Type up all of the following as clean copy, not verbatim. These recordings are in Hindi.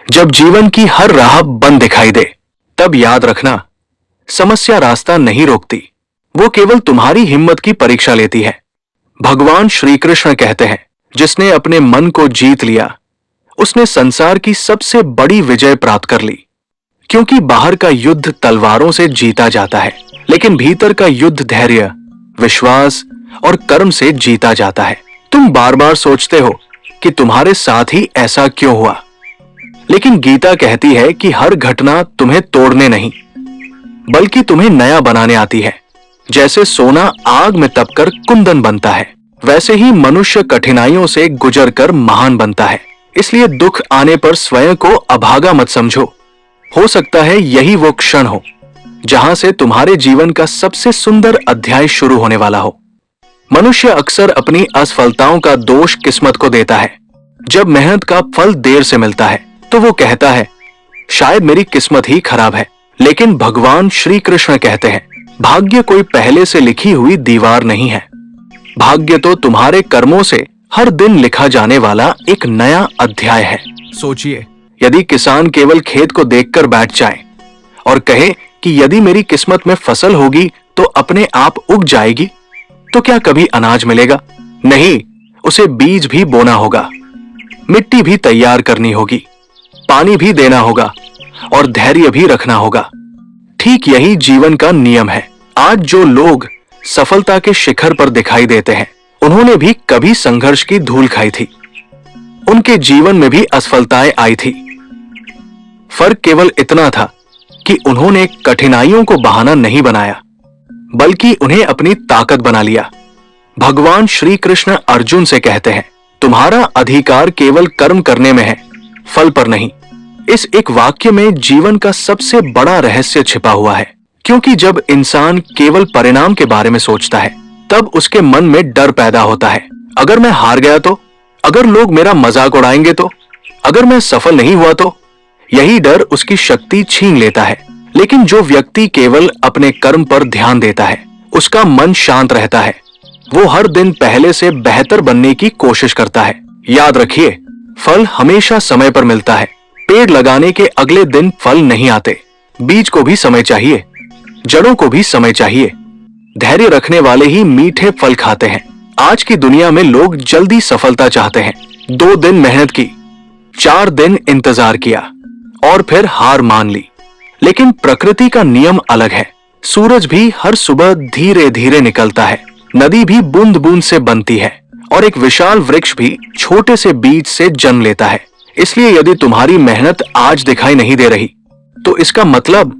जब जीवन की हर राह बंद दिखाई दे, तब याद रखना, समस्या रास्ता नहीं रोकती, वो केवल तुम्हारी हिम्मत की परीक्षा लेती है। भगवान श्री कृष्ण कहते हैं, जिसने अपने मन को जीत लिया, उसने संसार की सबसे बड़ी विजय प्राप्त कर ली। क्योंकि बाहर का युद्ध तलवारों से जीता जाता है, लेकिन भीतर का युद्ध धैर्य, विश्वास और कर्म से जीता जाता है। तुम बार बार सोचते हो कि तुम्हारे साथ ही ऐसा क्यों हुआ, लेकिन गीता कहती है कि हर घटना तुम्हें तोड़ने नहीं, बल्कि तुम्हें नया बनाने आती है। जैसे सोना आग में तपकर कुंदन बनता है, वैसे ही मनुष्य कठिनाइयों से गुजरकर महान बनता है। इसलिए दुख आने पर स्वयं को अभागा मत समझो। हो सकता है यही वो क्षण हो जहां से तुम्हारे जीवन का सबसे सुंदर अध्याय शुरू होने वाला हो। मनुष्य अक्सर अपनी असफलताओं का दोष किस्मत को देता है। जब मेहनत का फल देर से मिलता है तो वो कहता है, शायद मेरी किस्मत ही खराब है। लेकिन भगवान श्री कृष्ण कहते हैं, भाग्य कोई पहले से लिखी हुई दीवार नहीं है। भाग्य तो तुम्हारे कर्मों से हर दिन लिखा जाने वाला एक नया अध्याय है। सोचिए, यदि किसान केवल खेत को देखकर बैठ जाए और कहे कि यदि मेरी किस्मत में फसल होगी तो अपने आप उग जाएगी, तो क्या कभी अनाज मिलेगा? नहीं, उसे बीज भी बोना होगा, मिट्टी भी तैयार करनी होगी, पानी भी देना होगा और धैर्य भी रखना होगा। ठीक यही जीवन का नियम है। आज जो लोग सफलता के शिखर पर दिखाई देते हैं, उन्होंने भी कभी संघर्ष की धूल खाई थी। उनके जीवन में भी असफलताएं आई थी। फर्क केवल इतना था कि उन्होंने कठिनाइयों को बहाना नहीं बनाया, बल्कि उन्हें अपनी ताकत बना लिया। भगवान श्री कृष्ण अर्जुन से कहते हैं, तुम्हारा अधिकार केवल कर्म करने में है, फल पर नहीं। इस एक वाक्य में जीवन का सबसे बड़ा रहस्य छिपा हुआ है। क्योंकि जब इंसान केवल परिणाम के बारे में सोचता है, तब उसके मन में डर पैदा होता है। अगर मैं हार गया तो, अगर लोग मेरा मजाक उड़ाएंगे तो, अगर मैं सफल नहीं हुआ तो। यही डर उसकी शक्ति छीन लेता है। लेकिन जो व्यक्ति केवल अपने कर्म पर ध्यान देता है, उसका मन शांत रहता है। वो हर दिन पहले से बेहतर बनने की कोशिश करता है। याद रखिए, फल हमेशा समय पर मिलता है। पेड़ लगाने के अगले दिन फल नहीं आते। बीज को भी समय चाहिए, जड़ों को भी समय चाहिए। धैर्य रखने वाले ही मीठे फल खाते हैं। आज की दुनिया में लोग जल्दी सफलता चाहते हैं। 2 दिन मेहनत की, 4 दिन इंतजार किया और फिर हार मान ली। लेकिन प्रकृति का नियम अलग है। सूरज भी हर सुबह धीरे धीरे निकलता है, नदी भी बूंद बूंद से बनती है और एक विशाल वृक्ष भी छोटे से बीज से जन्म लेता है। इसलिए यदि तुम्हारी मेहनत आज दिखाई नहीं दे रही, तो इसका मतलब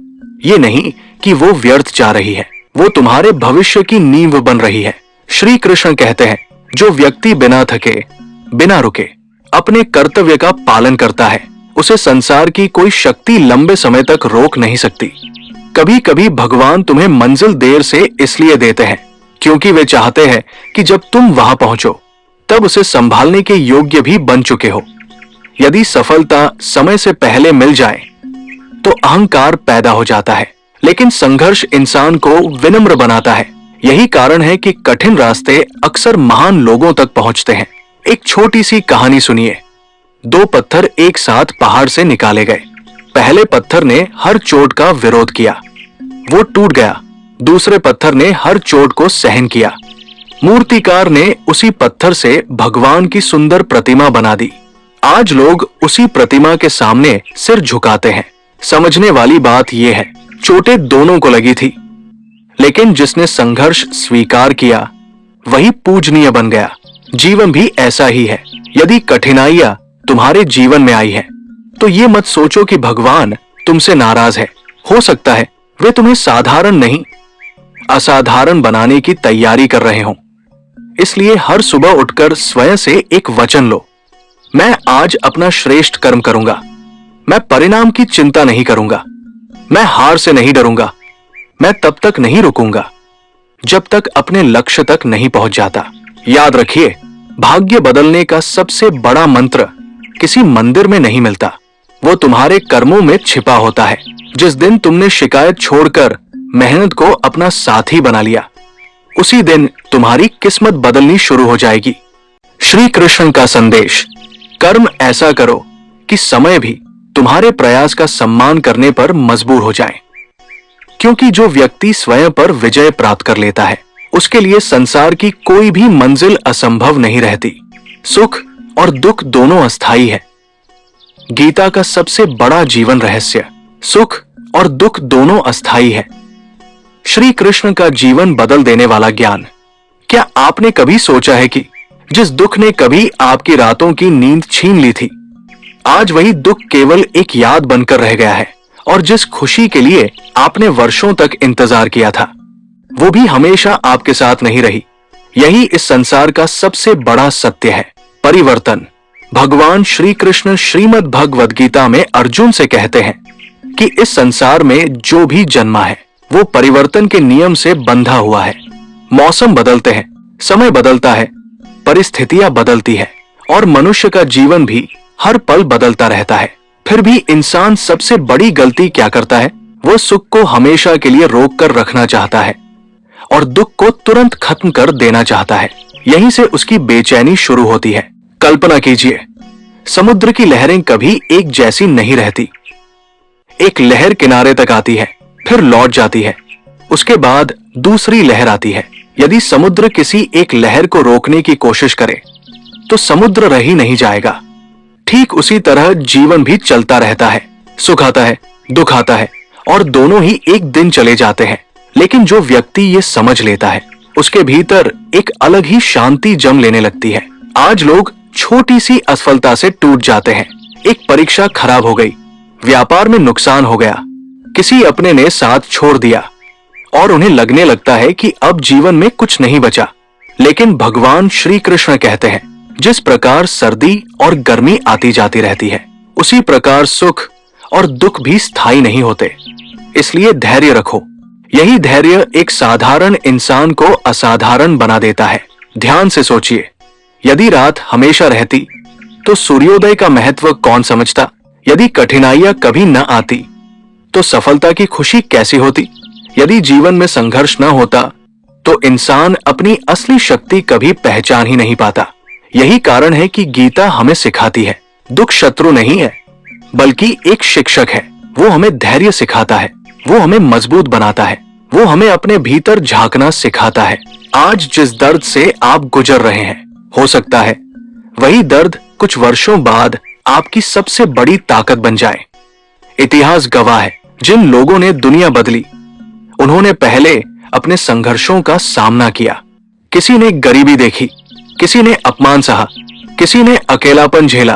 ये नहीं कि वो व्यर्थ जा रही है, वो तुम्हारे भविष्य की नींव बन रही है। श्री कृष्ण कहते हैं, जो व्यक्ति बिना थके, बिना रुके अपने कर्तव्य का पालन करता है, उसे संसार की कोई शक्ति लंबे समय तक रोक नहीं सकती। कभी कभी भगवान तुम्हें मंजिल देर से इसलिए देते हैं क्योंकि वे चाहते हैं कि जब तुम वहां पहुंचो, तब उसे संभालने के योग्य भी बन चुके हो। यदि सफलता समय से पहले मिल जाए तो अहंकार पैदा हो जाता है, लेकिन संघर्ष इंसान को विनम्र बनाता है। यही कारण है कि कठिन रास्ते अक्सर महान लोगों तक पहुंचते हैं। एक छोटी सी कहानी सुनिए। 2 पत्थर एक साथ पहाड़ से निकाले गए। पहले पत्थर ने हर चोट का विरोध किया, वो टूट गया। दूसरे पत्थर ने हर चोट को सहन किया। मूर्तिकार ने उसी पत्थर से भगवान की सुंदर प्रतिमा बना दी। आज लोग उसी प्रतिमा के सामने सिर झुकाते हैं। समझने वाली बात यह है, चोटें दोनों को लगी थी, लेकिन जिसने संघर्ष स्वीकार किया वही पूजनीय बन गया। जीवन भी ऐसा ही है। यदि कठिनाइयां तुम्हारे जीवन में आई है, तो ये मत सोचो कि भगवान तुमसे नाराज है। हो सकता है वे तुम्हें साधारण नहीं, असाधारण बनाने की तैयारी कर रहे हों। इसलिए हर सुबह उठकर स्वयं से एक वचन लो, मैं आज अपना श्रेष्ठ कर्म करूंगा। मैं परिणाम की चिंता नहीं करूंगा। मैं हार से नहीं डरूंगा। मैं तब तक नहीं रुकूंगा जब तक अपने लक्ष्य तक नहीं पहुंच जाता। याद रखिए, भाग्य बदलने का सबसे बड़ा मंत्र किसी मंदिर में नहीं मिलता, वो तुम्हारे कर्मों में छिपा होता है। जिस दिन तुमने शिकायत छोड़कर मेहनत को अपना साथी बना लिया, उसी दिन तुम्हारी किस्मत बदलनी शुरू हो जाएगी। श्री कृष्ण का संदेश, कर्म ऐसा करो कि समय भी तुम्हारे प्रयास का सम्मान करने पर मजबूर हो जाएं। क्योंकि जो व्यक्ति स्वयं पर विजय प्राप्त कर लेता है, उसके लिए संसार की कोई भी मंजिल असंभव नहीं रहती। सुख और दुख दोनों अस्थायी है। गीता का सबसे बड़ा जीवन रहस्य, सुख और दुख दोनों अस्थायी है। श्री कृष्ण का जीवन बदल देने वाला ज्ञान। क्या आपने कभी सोचा है कि जिस दुख ने कभी आपकी रातों की नींद छीन ली थी, आज वही दुख केवल एक याद बनकर रह गया है, और जिस खुशी के लिए आपने वर्षों तक इंतजार किया था, वो भी हमेशा आपके साथ नहीं रही। यही इस संसार का सबसे बड़ा सत्य है, परिवर्तन। भगवान श्री कृष्ण श्रीमद् भगवद गीता में अर्जुन से कहते हैं कि इस संसार में जो भी जन्मा है वो परिवर्तन के नियम से बंधा हुआ है। मौसम बदलते हैं, समय बदलता है, परिस्थितियां बदलती है, और मनुष्य का जीवन भी हर पल बदलता रहता है। फिर भी इंसान सबसे बड़ी गलती क्या करता है? वो सुख को हमेशा के लिए रोक कर रखना चाहता है और दुख को तुरंत खत्म कर देना चाहता है। यहीं से उसकी बेचैनी शुरू होती है। कल्पना कीजिए, समुद्र की लहरें कभी एक जैसी नहीं रहती। एक लहर किनारे तक आती है, फिर लौट जाती है, उसके बाद दूसरी लहर आती है। यदि समुद्र किसी एक लहर को रोकने की कोशिश करे तो समुद्र रह ही नहीं जाएगा। ठीक उसी तरह जीवन भी चलता रहता है। सुख आता है, दुख आता है, और दोनों ही एक दिन चले जाते हैं। लेकिन जो व्यक्ति ये समझ लेता है, उसके भीतर एक अलग ही शांति जम लेने लगती है। आज लोग छोटी सी असफलता से टूट जाते हैं। एक परीक्षा खराब हो गई, व्यापार में नुकसान हो गया, किसी अपने ने साथ छोड़ दिया, और उन्हें लगने लगता है कि अब जीवन में कुछ नहीं बचा। लेकिन भगवान श्री कृष्ण कहते हैं, जिस प्रकार सर्दी और गर्मी आती जाती रहती है, उसी प्रकार सुख और दुख भी स्थायी नहीं होते। इसलिए धैर्य रखो। यही धैर्य एक साधारण इंसान को असाधारण बना देता है। ध्यान से सोचिए, यदि रात हमेशा रहती तो सूर्योदय का महत्व कौन समझता? यदि कठिनाइयां कभी न आती तो सफलता की खुशी कैसी होती? यदि जीवन में संघर्ष न होता तो इंसान अपनी असली शक्ति कभी पहचान ही नहीं पाता। यही कारण है कि गीता हमें सिखाती है, दुख शत्रु नहीं है, बल्कि एक शिक्षक है। वो हमें धैर्य सिखाता है, वो हमें मजबूत बनाता है, वो हमें अपने भीतर झांकना सिखाता है। आज जिस दर्द से आप गुजर रहे हैं, हो सकता है वही दर्द कुछ वर्षों बाद आपकी सबसे बड़ी ताकत बन जाए। इतिहास गवाह है, जिन लोगों ने दुनिया बदली, उन्होंने पहले अपने संघर्षों का सामना किया। किसी ने गरीबी देखी, किसी ने अपमान सहा, किसी ने अकेलापन झेला,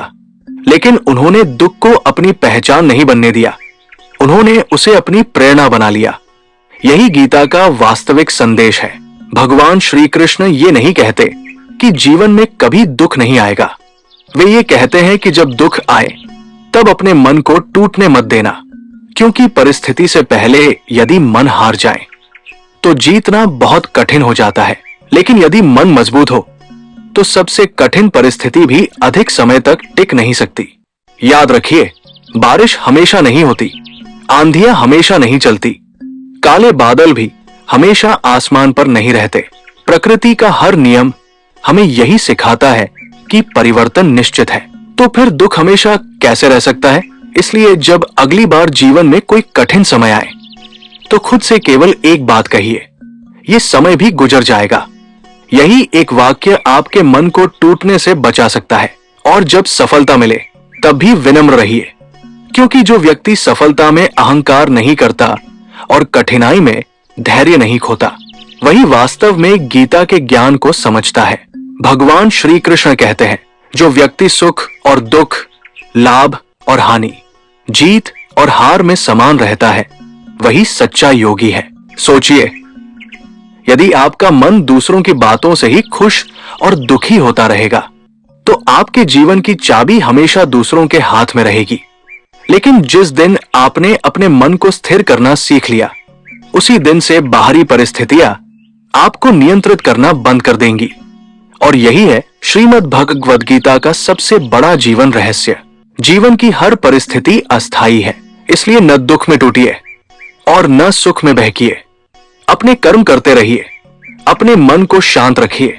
लेकिन उन्होंने दुख को अपनी पहचान नहीं बनने दिया। उन्होंने उसे अपनी प्रेरणा बना लिया। यही गीता का वास्तविक संदेश है। भगवान श्री कृष्ण ये नहीं कहते कि जीवन में कभी दुख नहीं आएगा। वे ये कहते हैं कि जब दुख आए तब अपने मन को टूटने मत देना, क्योंकि परिस्थिति से पहले यदि मन हार जाए तो जीतना बहुत कठिन हो जाता है। लेकिन यदि मन मजबूत हो तो सबसे कठिन परिस्थिति भी अधिक समय तक टिक नहीं सकती। याद रखिए, बारिश हमेशा नहीं होती, आंधियां हमेशा नहीं चलती, काले बादल भी हमेशा आसमान पर नहीं रहते। प्रकृति का हर नियम हमें यही सिखाता है कि परिवर्तन निश्चित है। तो फिर दुख हमेशा कैसे रह सकता है? इसलिए जब अगली बार जीवन में कोई कठिन समय आए तो खुद से केवल एक बात कहिए, ये समय भी गुजर जाएगा। यही एक वाक्य आपके मन को टूटने से बचा सकता है। और जब सफलता मिले तब भी विनम्र रहिए, क्योंकि जो व्यक्ति सफलता में अहंकार नहीं करता और कठिनाई में धैर्य नहीं खोता, वही वास्तव में गीता के ज्ञान को समझता है। भगवान श्री कृष्ण कहते हैं, जो व्यक्ति सुख और दुख, लाभ और हानि, जीत और हार में समान रहता है, वही सच्चा योगी है। सोचिए, यदि आपका मन दूसरों की बातों से ही खुश और दुखी होता रहेगा तो आपके जीवन की चाबी हमेशा दूसरों के हाथ में रहेगी। लेकिन जिस दिन आपने अपने मन को स्थिर करना सीख लिया, उसी दिन से बाहरी परिस्थितियां आपको नियंत्रित करना बंद कर देंगी। और यही है श्रीमद् भगवद गीता का सबसे बड़ा जीवन रहस्य। जीवन की हर परिस्थिति अस्थायी है, इसलिए न दुख में टूटिए और न सुख में बहकिए। अपने कर्म करते रहिए, अपने मन को शांत रखिए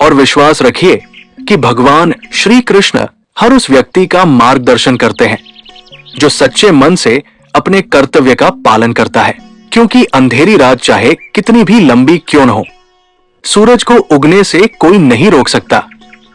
और विश्वास रखिए कि भगवान श्री कृष्ण हर उस व्यक्ति का मार्गदर्शन करते हैं जो सच्चे मन से अपने कर्तव्य का पालन करता है, क्योंकि अंधेरी रात चाहे कितनी भी लंबी क्यों न हो, सूरज को उगने से कोई नहीं रोक सकता।